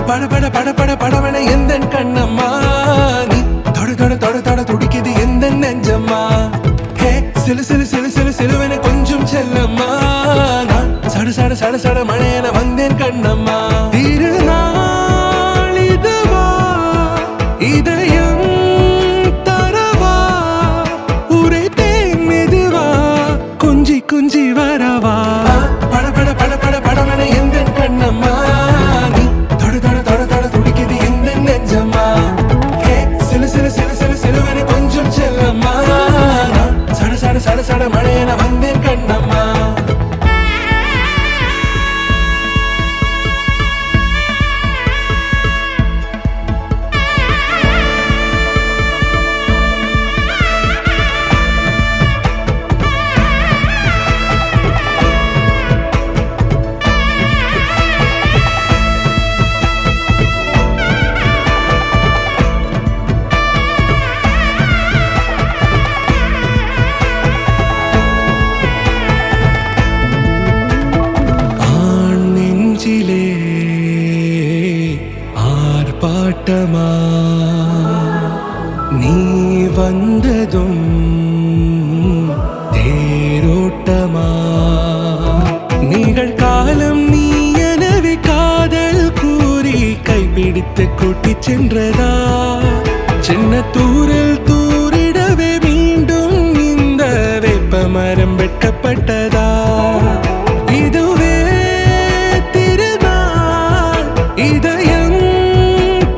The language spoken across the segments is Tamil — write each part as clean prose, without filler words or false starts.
பட பட பட பட படவன எந்த கண்ணம்மா நீ தொட தொட தொட தொட துடிக்குது எந்த நெஞ்சம்மா ஹே சிலு சிலு சிலு சிலு சிலுவன கொஞ்சம் செல்லம்மா நான் சட சட சட சட மழையன வந்தேன் கண்ணம்மா திருநாள் இதுவா இதயம் தரவா உரைத்தேன் மெதுவா கொஞ்சி கொஞ்சி வரவா பட பட பட பட படவன எந்த கண்ணம்மா நீ தொட தொட தொட தொட துடிக்குது எந்த நெஞ்சம்மா ஹே சிலு சிலு சிலு சிலு சிலுவன கொஞ்சம் செல்லம்மா நான் சட சட சட சட மழையன வந்தேன் கண்ணம்மா ஆர்ப்பாட்டமா நீ வந்ததும் தேரோட்டமா நிகழ்காலம் நீ எனவே காதல் கூறி கைப்பிடித்து கூட்டிச் சென்றதா சின்ன தூரல் தூரிடவே மீண்டும் இந்த வேப்ப மரம் வெட்கப்பட்டதா இதுவே திருநாள் இதயம்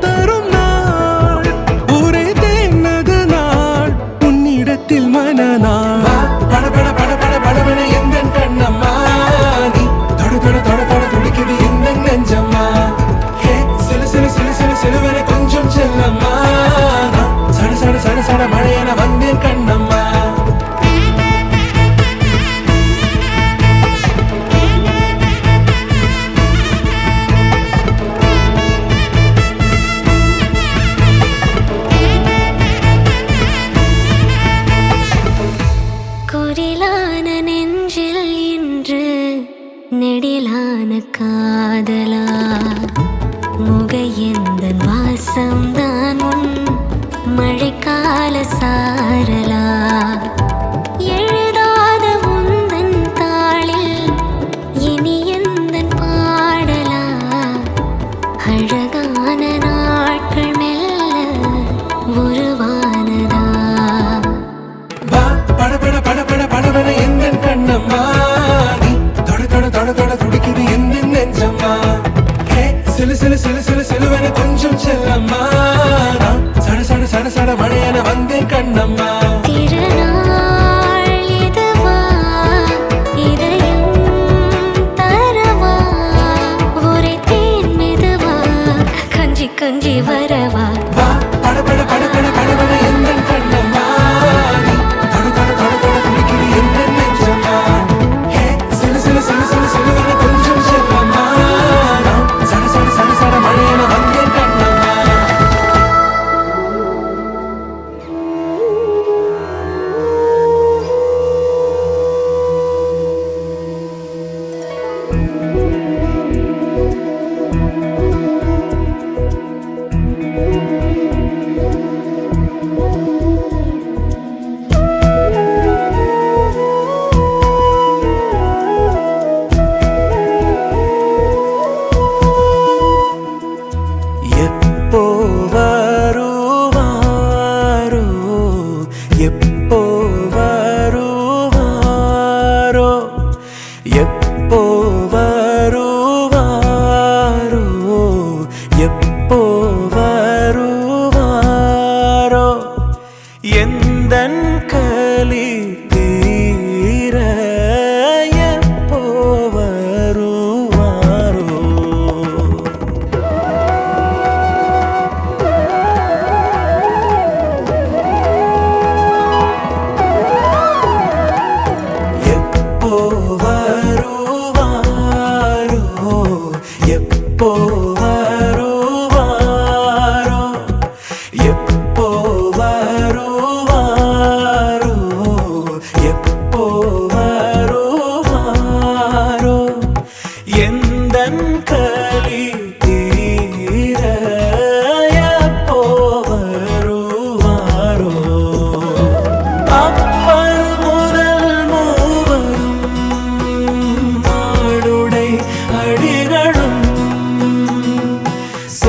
தரும் நாள் உரைத்தேனது நாள் உன்னிடத்தில் மனநாள் பட பட பட பட படவன எந்த கண்ணம்மா நீ தொட தொட தொட தொட துடிக்குது எந்த நெஞ்சம்மா ஹே சிலு சிலு சிலு சிலு சிலுவன கொஞ்சம் செல்லம்மா நான் சட சட சட சட மழையன வந்தேன் கண்ணம்மா குரிலான நெஞ்சில் இன்று நெடிலான காதலா முகையெந்தன் வாசம்தான் உன் மழைக்கால சாரலா எழுதாத உந்தன் தாளில் இனி எந்தன் பாடலா அழகான நாட்கள் மெல்ல உருவானதா பட பட பட பட படவன எந்த கண்ணம்மா நீ தொட தொட தொட தொட துடிக்குது எந்த நெஞ்சம்மா ஹே சிலு சிலு சிலு சிலு சிலுவன கொஞ்சம் செல்லம்மா நான் சட சட சட சட மழையன வந்தேன் கண்ணம்மா திருநாள் இதுவா இதயம் தரவா உரைத்தேன் மெதுவா கஞ்சி கஞ்சி வரவா பட பட பட பட படவன எந்த கண்ணம்மா நீ தொட தொட தொட தொட துடிக்குது எந்த நெஞ்சம்மா ஹே சிலு சிலு சிலு சிலு சிலுவன கொஞ்சம் செல்லம்மா நான் சட சட சட சட மழையன வந்தேன் கண்ணம்மா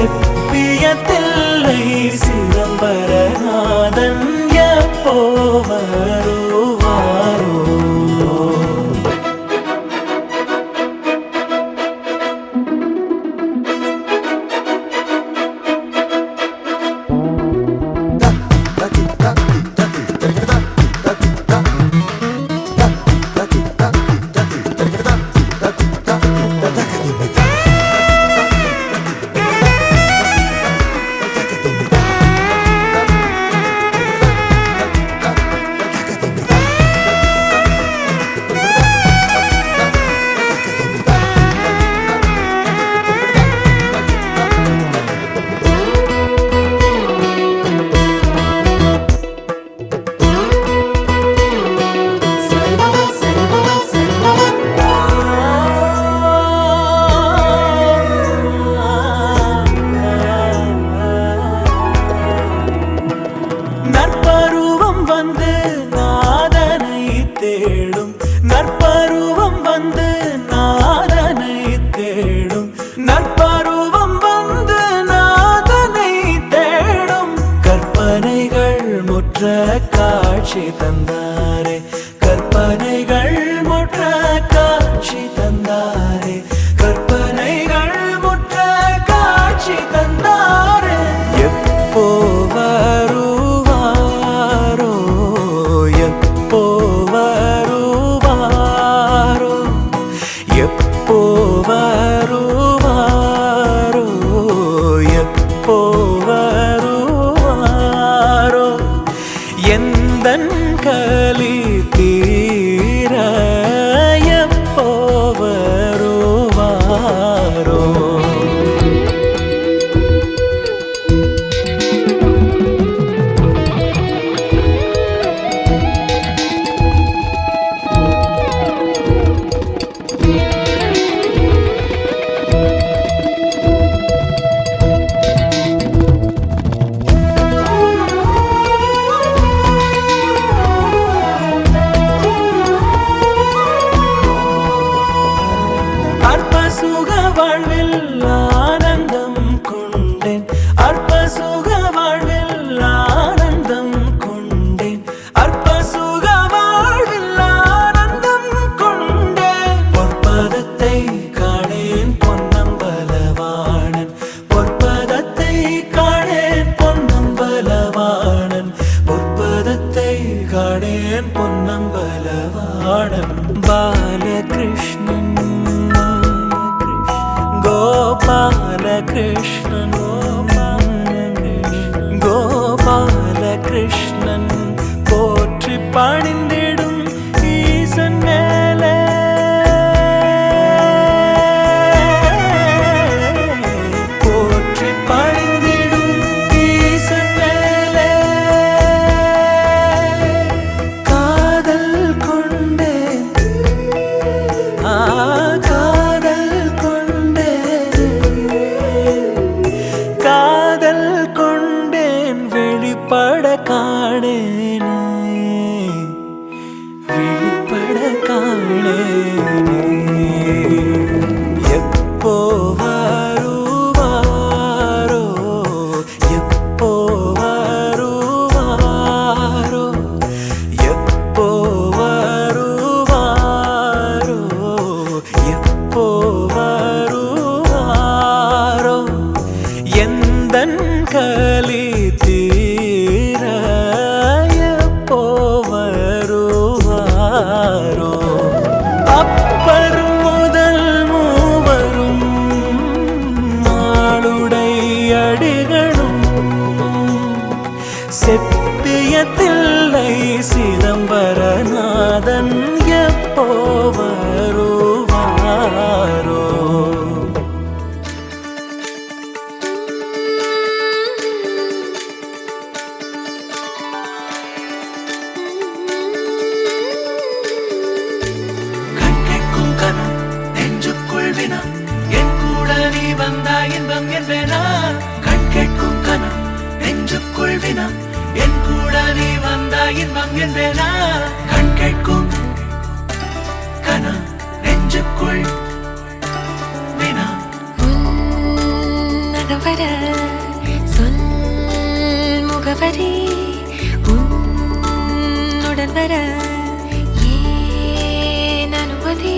செப்பியத்தில்லை சிதம்பரநாதன் எப்போ வருவாரோ? நற்பருவம் வந்து நாதனை தேடும், நற்பருவம் வந்து நாதனை தேடும், நற்பருவம் வந்து நாதனை தேடும். கற்பனைகள் முற்ற காட்சி தந்தாரே, கற்பனைகள் முற்ற காட்சி தந்தாரே, கற்பனைகள் முற்ற காட்சி தந்தாரே. எப்போ வருவாரோ, எப்போ வருவாரோ, எப்போ வருவாரோ, எப்போ வருவாரோ? எந்தன் கலி தீர எப்போ வருவாரோ? அற்ப சுக வாழ்வில் ஆனந்தம் கொண்டேன், அற்ப சுக வாழ்வில் ஆனந்தம் கொண்டேன், அற்ப சுக வாழ்வில் ஆனந்தம் கொண்டேன். பொற்பதத்தை காணேன் பொன்னம்பலவாணன், பொற்பதத்தை காணேன் பொன்னம்பலவாணன், பொற்பதத்தை காணேன் பொன்னம்பலவாணன். பாலகிருஷ்ணன் கோபாலகிருஷ்ணன், கோபாலகிருஷ்ணன் போற்றி பணிந்திடும் ஈசன் மேலே, போற்றி பணிந்திடும் ஈசன் மேலே. காதல் கொண்டேன், காதல் காதல் கொண்டேன் வெளிப்பட காணேனே, வெளிப்பட காணேனே. எப்போ வருவாரோ, எப்போ வருவாரோ, எப்போ வருவாரோ, எப்போ வருவாரோ? எந்தன் கலி தீர எப்போ வருவாரோ? அப்பர் முதல் மூவரும் மாளுடை அடிகளும் செப்பியத்தில்லை சிதம்பரநாதன் எப்போ வருவாரோ? இன்பம் என்பேனா, கண் கேட்கும் கனம் நெஞ்சுக்குள் வினம், என் கூட நீ வந்தா இன்பம் என்பேனா, கண் கேட்கும் கனம் நெஞ்சுக்குள் வினம். பதம் வர சொல் முகவரி உன்னுடன் வர ஏன் அனுமதி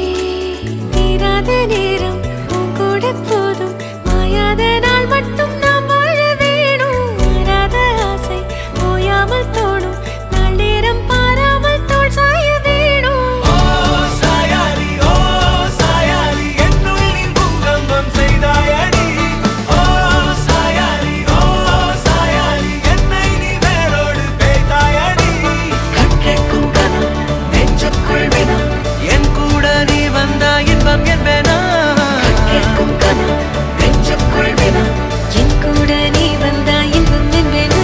தீராத நேரம் உன் கூட போதும் மாயாத நாள் மட்டும் நாம் வாழ வேணும் மாறாத ஆசை ஓயாமல் தோணும் நாள் நேரம் பாராமல் தோள் சாய வேணும் ஓ சாயாரி என்னுள் நீ பூகம்பம் செய்தாயடி ஓ சாயாரி என்னை நீ வேரோடு பேய்த்தாயடி கண் கேட்கும் கனம் நெஞ்சுக்குள் வினம் என் கூட நீ வந்தா இன்பம் என்பேனா கண் கேட்கும் கனம் நெஞ்சுக்குள் வினம் என் கூட நீ வந்தா இன்பம் என்பேனா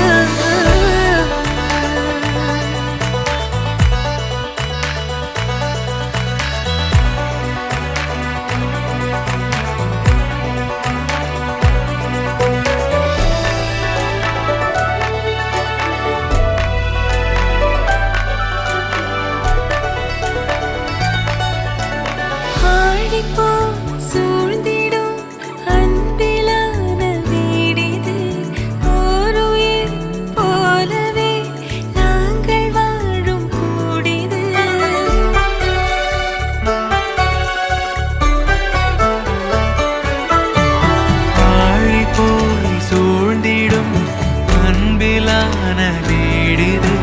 ஆடிப்போ சூழ்ந்திடும் அன்பிலான வீடிது ஓருயிர் போலவே நாங்கள் வாழும் கூடிது ஆழி போய் சூழ்ந்திடும் அன்பிலான வீடிது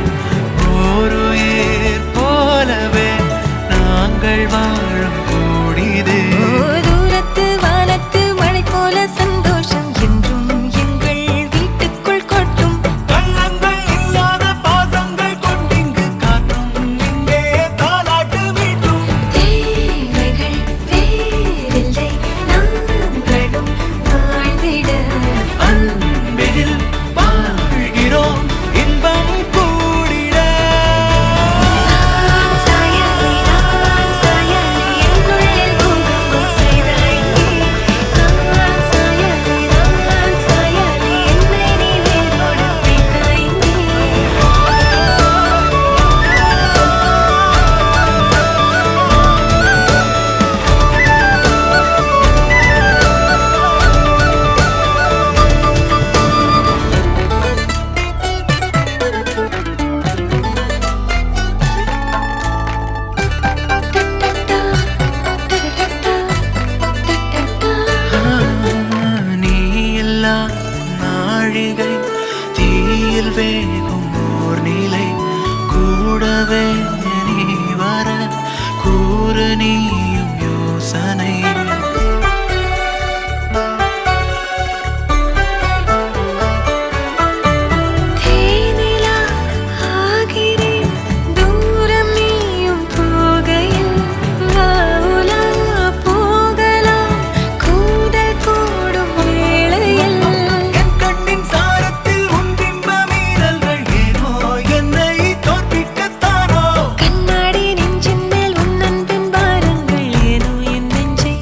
ஓருயிர் போலவே நாங்கள் வாழும் கூடிது தூரத்து வானத்து மழை போல சந்தோஷம் என்றும் எங்கள் வீட்டுக்குள் கொட்டும் கள்ளங்கள் இல்லாத பாசங்கள் கொண்டிங்கு காட்டும் இங்கே தாலாட்டு மீட்டும் தேவைகள் வேறில்லை நாங்களும் வாழ்ந்திட அன்பில் வாழ்கிறோம் இன்பம் கூடிட நான் சாயலி என்னுள்ளே பூகம்பம் செய்தாய் நான் சாயலி என்னை நீ வேரோடு பிடித்தாய் நீ இல்லா நாழிகை தீயில் வேகும் ஓர் நிலை கூடவே நீ வர கூறு நீயும் யோசனை தேனிலா ஆகிறேன் தூரம் நீயும் போகையில் வாவுலா போகலாம் கூதல் கூடும் வேளையில் என் கண்ணின் சாரத்தில் உன் பிம்ப மீறல்கள் ஏனோ என்னை தோற்பிக்கத்தானோ கண்ணாடி நெஞ்சின் மேல் உன் அன்பின் பாரங்கள் ஏனோ என் நெஞ்சை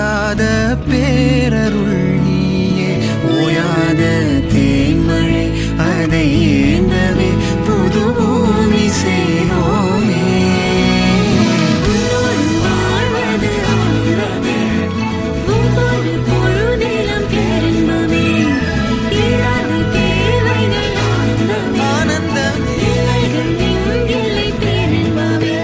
மாறாத பேரருள் நீயே ஓயாத தேன்மழை அதை ஏந்தவே புது பூமி செய்வோமே உன்னோடு வாழ்வது ஆனந்தமே, ஒவ்வொரு பொழுதிலும் பேரின்பமே, தீராத தேவைகள் ஆனந்தமே, ஆனந்தமே எல்லைகள் எங்கில்லை பேரின்பமே.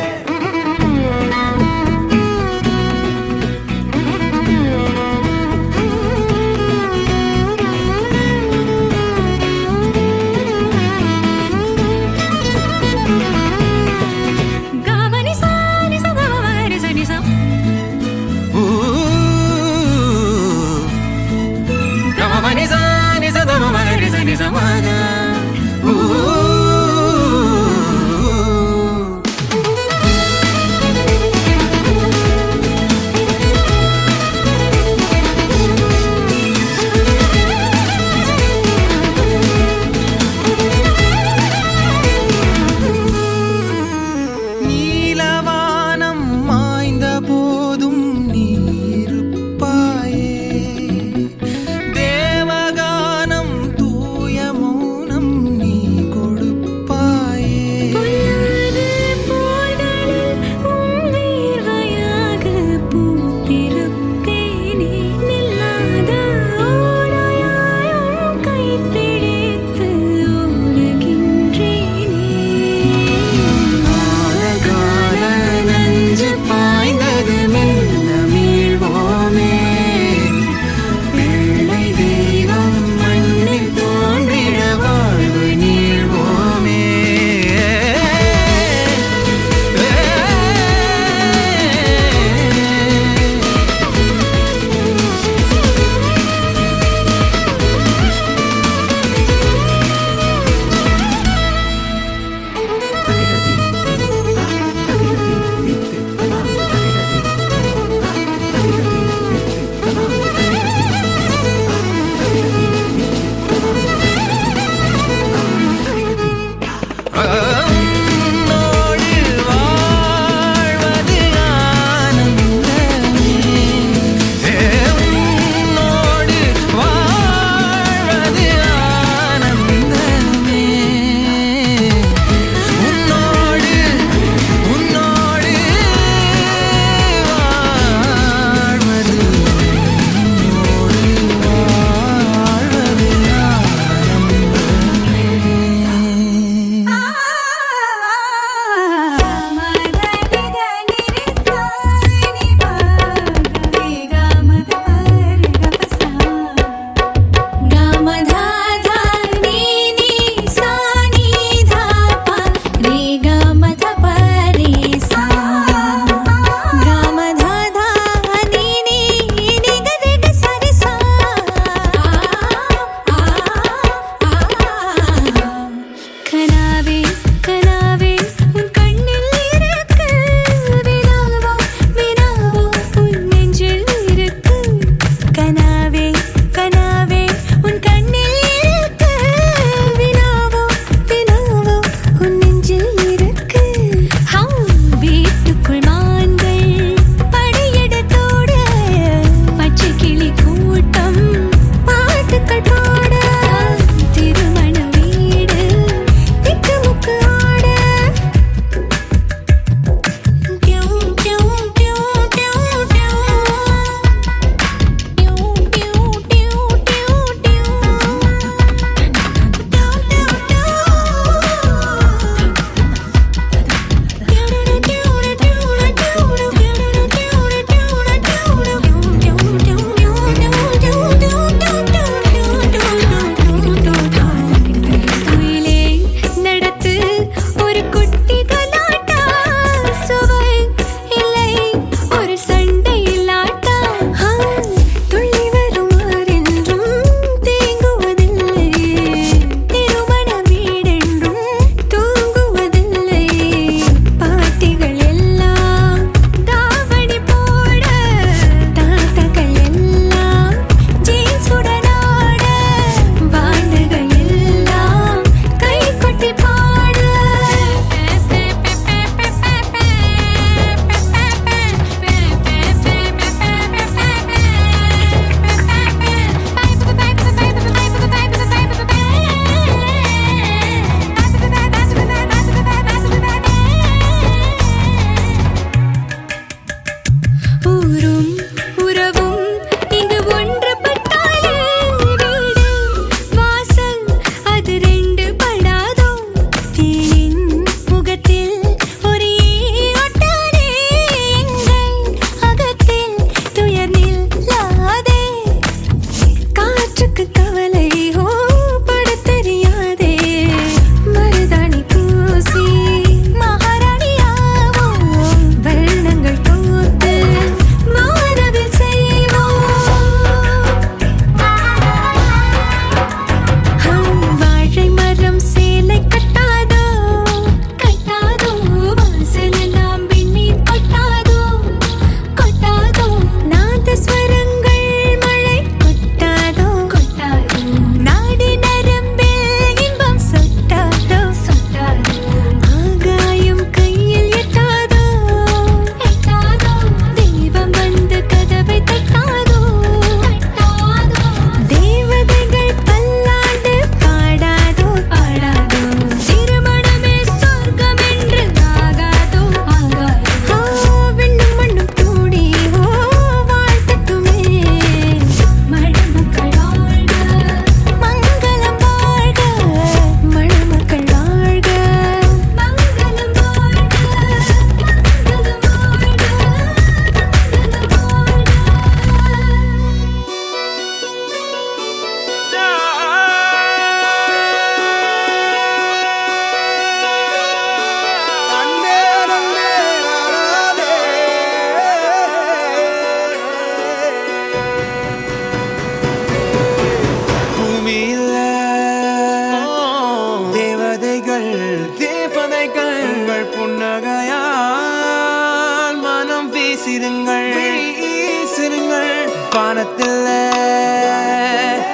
வானத்தில்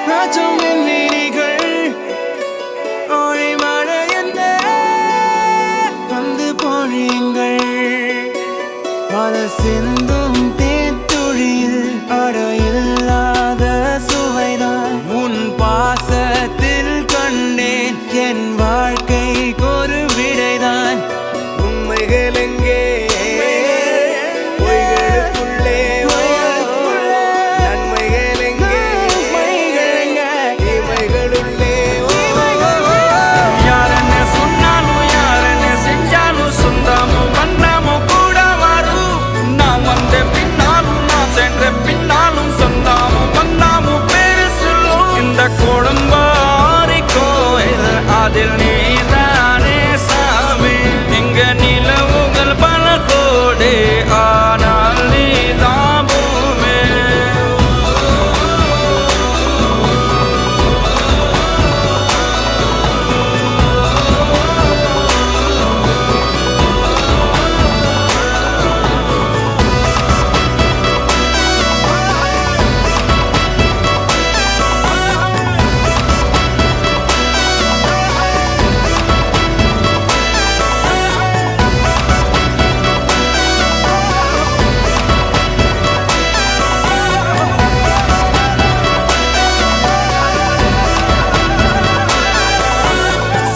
ராஜம் விழிகள் ஒளி மழை என்ன வந்து பொழியுங்கள் பல சிந்தும் தேத்துழியில் அடையில்லாத சுவைதான் உன் பாசத்தில் கண்டேன் என் வாழ்க்கைக்கு ஒரு விடைதான் உண்மைகள் எங்கே பொய்களுக்குள்ளே நன்மைகள் எங்கே தீமைகளுள்ளே யாரன்னு சொன்னாலும் யாரன்னு செஞ்சாலும் சொந்தமும் வண்ணமும் கூட வரும் நான் வந்த பின்னாலும் நான் சென்ற பின்னாலும் சொந்தமும் வண்ணமும் பேரு சொல்லும் இந்த கொடும்பாரி கோயில் அதில் நீதானே சாமி இங்க நிலவுகள் பல கோடி ஆனால் நீதான் பூமி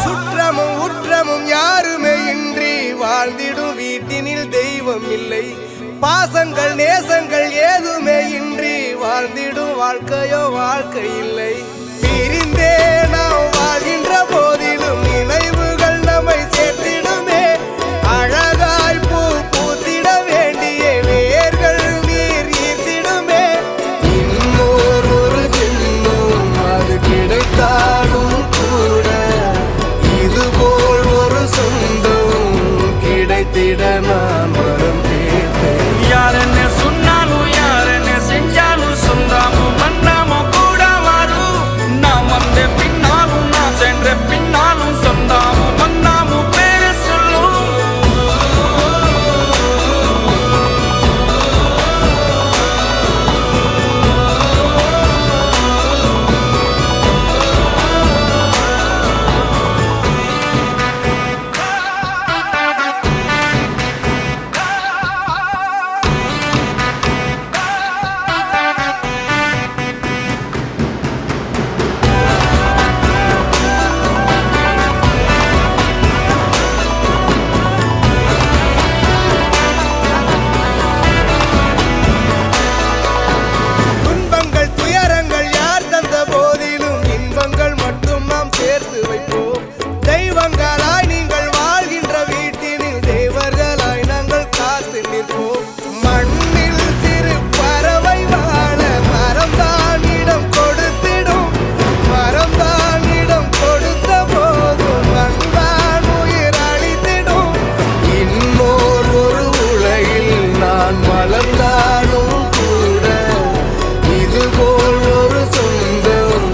சுற்றமும் உற்றமும் யாருமே இன்றி வாழ்ந்திடும் வீட்டினில் தெய்வம் இல்லை பாசங்கள் நேசங்கள் ஏதுமே இன்றி வாழ்ந்திடும் வாழ்க்கையோ வாழ்க்கை இல்லை பிரிந்தே நாம் வாழ்கின்ற போதிலும் நினைவுகள் நம்மை சேர்த்திடுமே அழகாய் பூ பூத்திட வேண்டிய வேர்கள் நீர் ஈர்த்திடுமே இன்னொரு ஜென்மம் அது கிடைத்தாலும் கூட இதுபோல் ஒரு சொந்தம் கிடைத்திட நான் வரம் கேட்டேன் யாரன்னு சொன்னாலும் யாரன்னு செஞ்சாலும் சொந்தமும் வண்ணமும் கூட வரும் நான் வந்த பின்னாலும் நான் சென்ற பின்னாலும் சொந்தமும் வண்ணமும் பேரு சொல்லும் துன்பங்கள் துயரங்கள் யார் தந்த போதிலும் இன்பங்கள் மட்டும் நாம் சேர்த்து வைப்போம் தெய்வங்களாய் நீங்கள் வாழ்கின்ற வீட்டினில் தேவர்களாய் நாங்கள் காத்து நிற்போம் மண்ணில் சிறு பறவை வாழ மரம்தான் இடம் கொடுத்திடும் மரம்தான் இடம் கொடுத்த போதும் மண்தான் உயிர் அளித்திடும் இன்னொரு ஒரு உலகில் நான் வளர்ந்தாலும் கூட இதுபோல் ஒரு சொந்தம்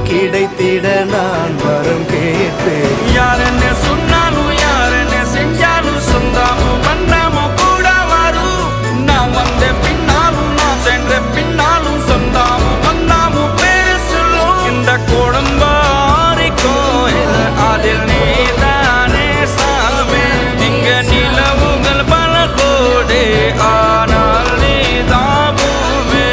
கிடைத்திட நான் வரம் கேட்பேன் யாரன்னு சொன்னாலும் யாரன்னு செஞ்சாலும் சொந்தமும் வண்ணமும் கூட வரும் நான் வந்த பின்னாலும் நான் சென்ற பின்னாலும் சொந்தமும் வண்ணமும் பேரு சொல்லும் இந்த கொடும்பாரி கோயில் அதில் நீதானே சாமி இங்க நிலவுகள் பல கோடி ஆனால் நீதான் பூமி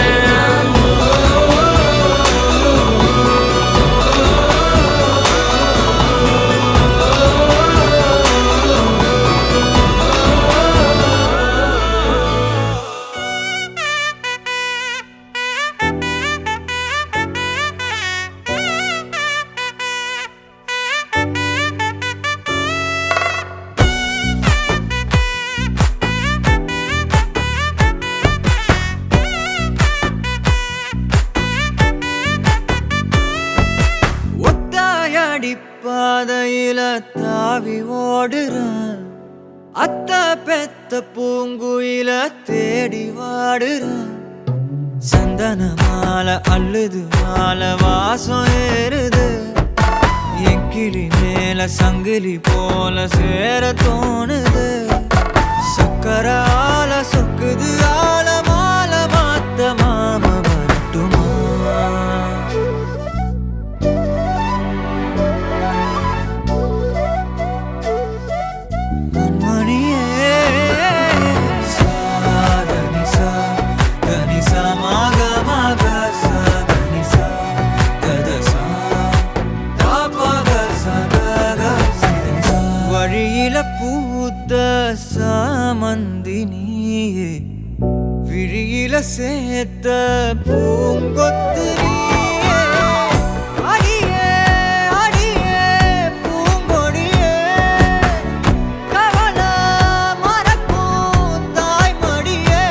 ஒத்தாயடி பாதையில தாவி ஓடுறான் அத்த பெத்த பூங்குயில தேடி வாடுறான் சந்தன மாலை அள்ளுது மாலை வாசம் ஏறுது என் கிளி மேல சங்கிலி போல சேர தோணுது சக்கர ஆல சொக்குது ஆல மால மாத்த மாம வரட்டும் சேர்த்த பூங்கொத்து நீயே. அடியே அடியே பூங்கொடியே, கவலை மறக்கும் தாய்மடியே.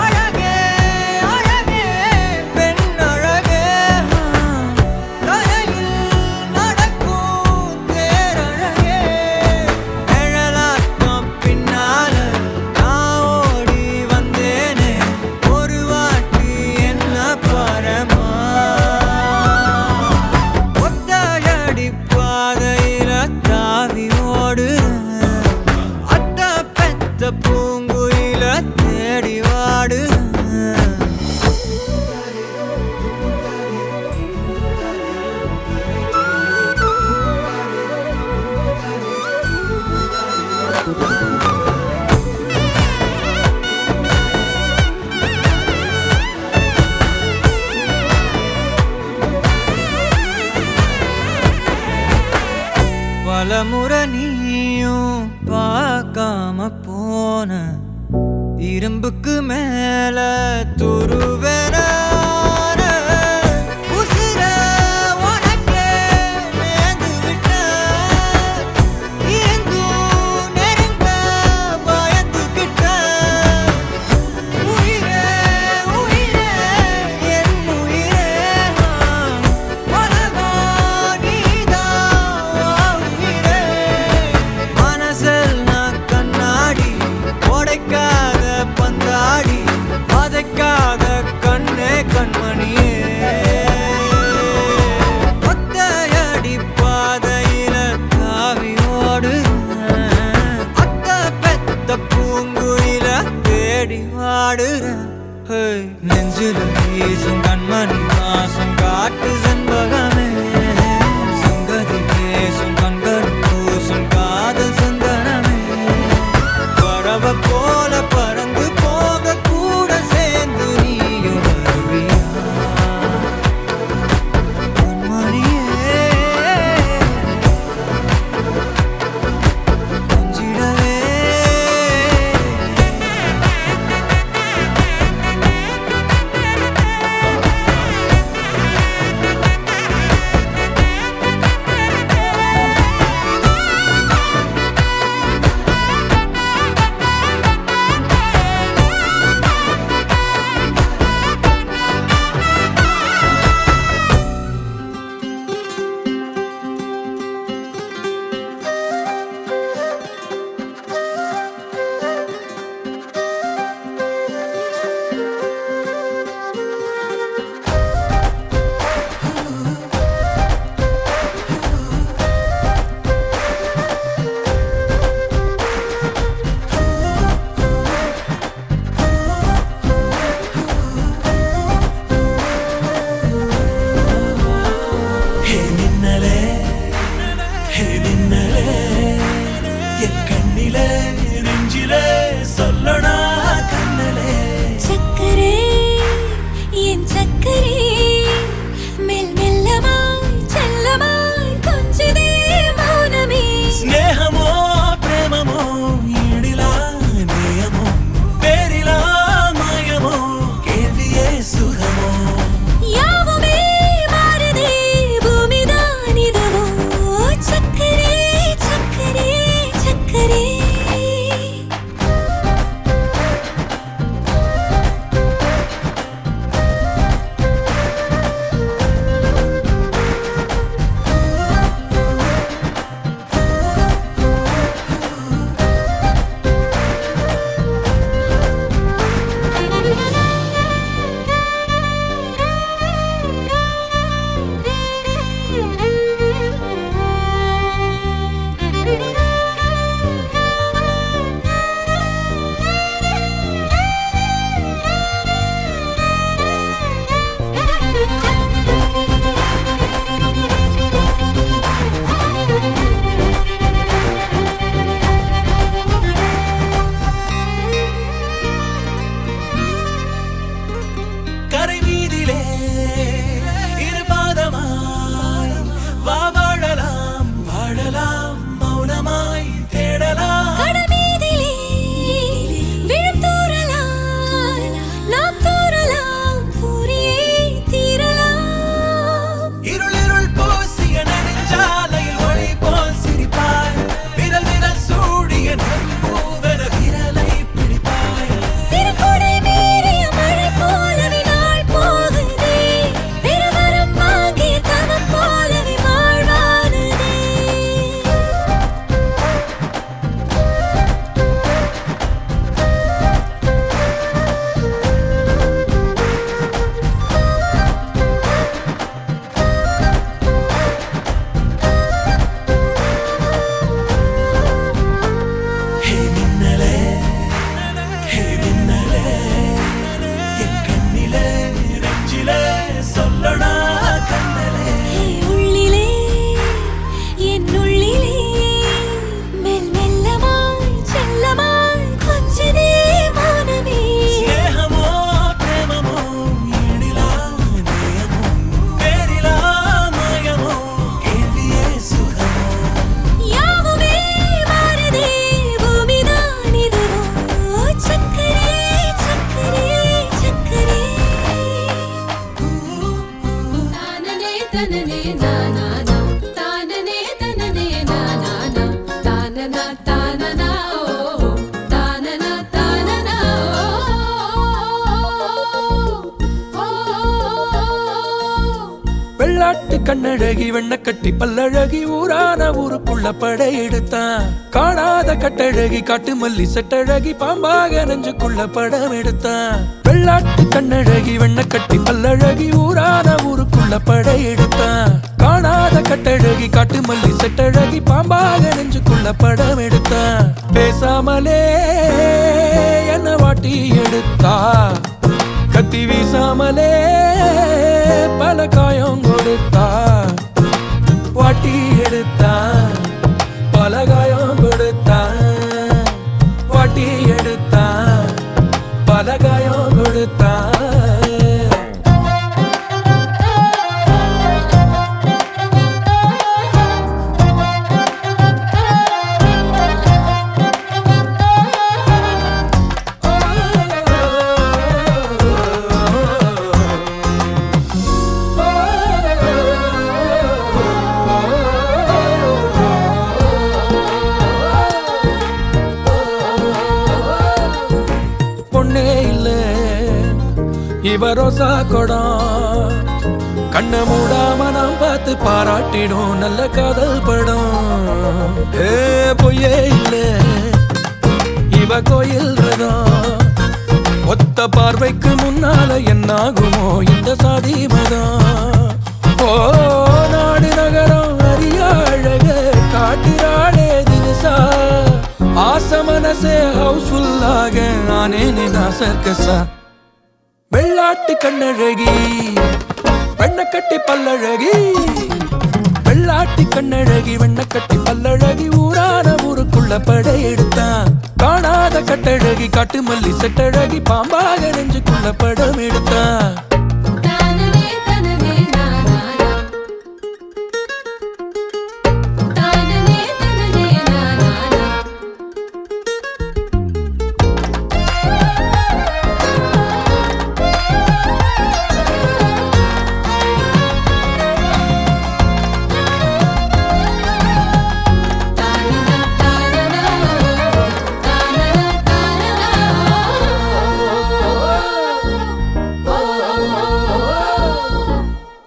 அழகே அழகே பெண் அழகே, தலையில் நடக்கும் தேரழகே. நிழலாட்டம் பின்னால நான் ஓடி வந்தேனே, ஒரு வாட்டி என்ன பரமா. ஒத்தையடி பாதையில தாவி ஓடுறேன், அத்த பெத்த பூங்குயில தேடி வாடுறேன். பலமுறை நீயும் பார்க்காம போன, இரும்புக்கு மேல துருவென உசிர உனக்கே நேர்ந்து விட்ட. எங்கும் நெருங்க பயந்துகிட்ட. உயிரே உயிரே என் உயிரே, உலகம் நீதான் உயிரே. மனசில் நான் கண்ணாடி, உடைக்காத பந்தாடி, வதைக்காத கண்ணே கண்மணியே. ஒத்தையடி பாதையில தாவி ஓடுறேன், அத்த பெத்த பூங்குயில தேடி வாடுறேன். நெஞ்சில வீசும் கண்மணி வாசம் காட்டு செண்பகமே, சங்கதி பேசும் கண்கள் பூசும் காதல் சந்தனமே. பறவை போல பறந்து போக கூட சேர்ந்து நீயும் வருவியா கண்மணியே. கொஞ்சிடவே வெள்ளாட்டு கண்ணழகி வெண்ண கட்டி பல்லழகி ஊரான ஊருக்குள்ள படையெடுத்தான். காணாத கட்டழகி காட்டு மல்லி செட்டழகி பாம்பாக நெஞ்சுக்குள்ள படம் எடுத்தான். வெள்ளாட்டு கண்ணழகி வெண்ண கட்டி பல்லழகி ஊரான ஊருக்குள்ள படையெடுத்தான். காணாத கட்டழகி காட்டு மல்லி செட்டழகி பாம்பாக நெஞ்சுக்குள்ள படம் எடுத்தான். பேசாமலே என்ன வாட்டி எடுத்தா, கத்தி வீசாமலே பல காயம் கொடுத்தா. வாட்டி எடுத்தா பல காயம் கொடுத்தா. வாட்டி எடுத்தா பல காயம் கொடுத்தா. இவரோசா கொடம் கண்ண மூடாம நாம் பார்த்து பாராட்டிடும் நல்ல காதல் படம். பொய்யே இல்ல இவ கோயில் ரதம். ஒத்த பார்வைக்கு முன்னால என்னாகுமோ இந்த சாதி மதம். ஓ நாடு நகரம் அறிய அழக காட்டிராளே தினசா. ஆச மனசே ஹவுஸ்ஃபுல்லாக ஆனேனே நான் சர்க்கஸா. வெள்ளாட்டு கண்ணழகி வெண்ண கட்டி பல்லழகி. வெள்ளாட்டு கண்ணழகி வெண்ண கட்டி பல்லழகி ஊரான ஊருக்குள்ள படையெடுத்தான். காணாத கட்டழகி காட்டு மல்லி செட்டழகி பாம்பாக நெஞ்சுக்குள்ள படம் எடுத்தான்.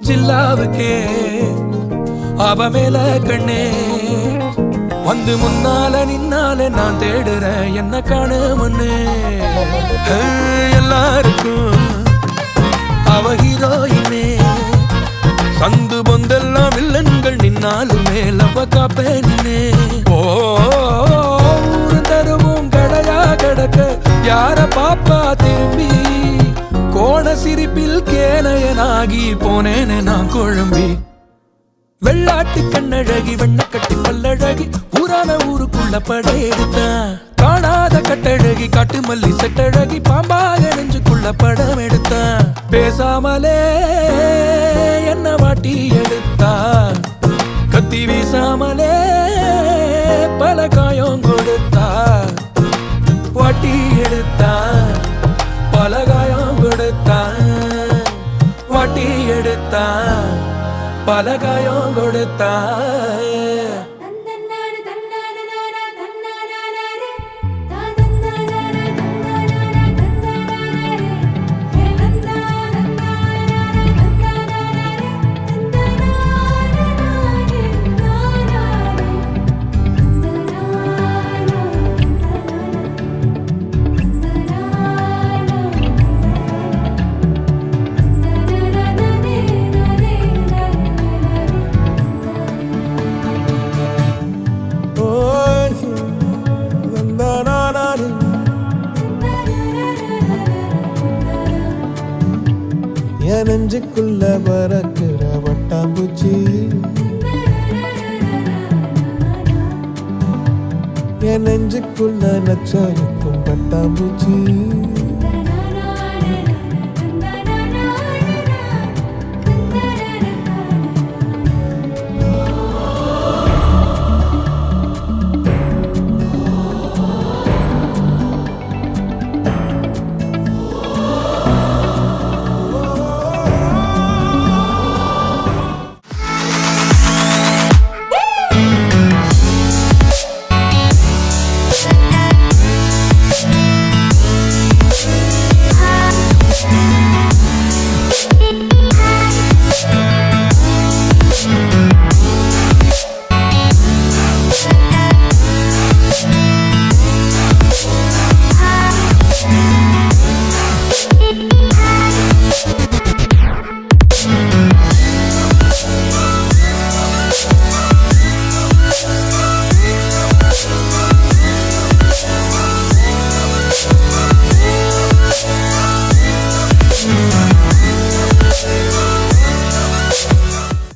ஜில்லாவுக்கே அவ மேல கண்ணே வந்து முன்னால நின்னால நான் தேடுறேன் என்ன காணுமன்னு. எல்லாருக்கும் அவ ஹீரோயினே. சந்து பொந்தெல்லாம் வில்லன்கள் நின்னாலுமே லவ காப்பேனே. ஓ ஊரு தருவும் கடையா கடக்க யார பாப்பா திரும்பி. கோண சிரிப்பில் கேனையனாகி போனேனே நான் குழம்பி. வெள்ளாட்டு கண்ணழகி வெண்ண கட்டி பல்லழகி ஊரான ஊருக்குள்ள படையெடுத்தான். காணாத கட்டழகி காட்டு மல்லி செட்டழகி பாம்பாக நெஞ்சுக்குள்ள படம் எடுத்தான். பேசாமலே என்ன வாட்டி எடுத்தா, கத்தி வீசாமலே பல காயம் கொடுத்தா. வாட்டி எடுத்தா பல காயம் கொடுத்தா. வாட்டி எடுத்தா பல காயம் கொடுத்தா. என் நெஞ்சுக்குள்ள பறக்கிற வட்டாம்பூச்சி. என் நெஞ்சுக்குள்ள நச்சரிக்கும் பட்டாம்பூச்சி.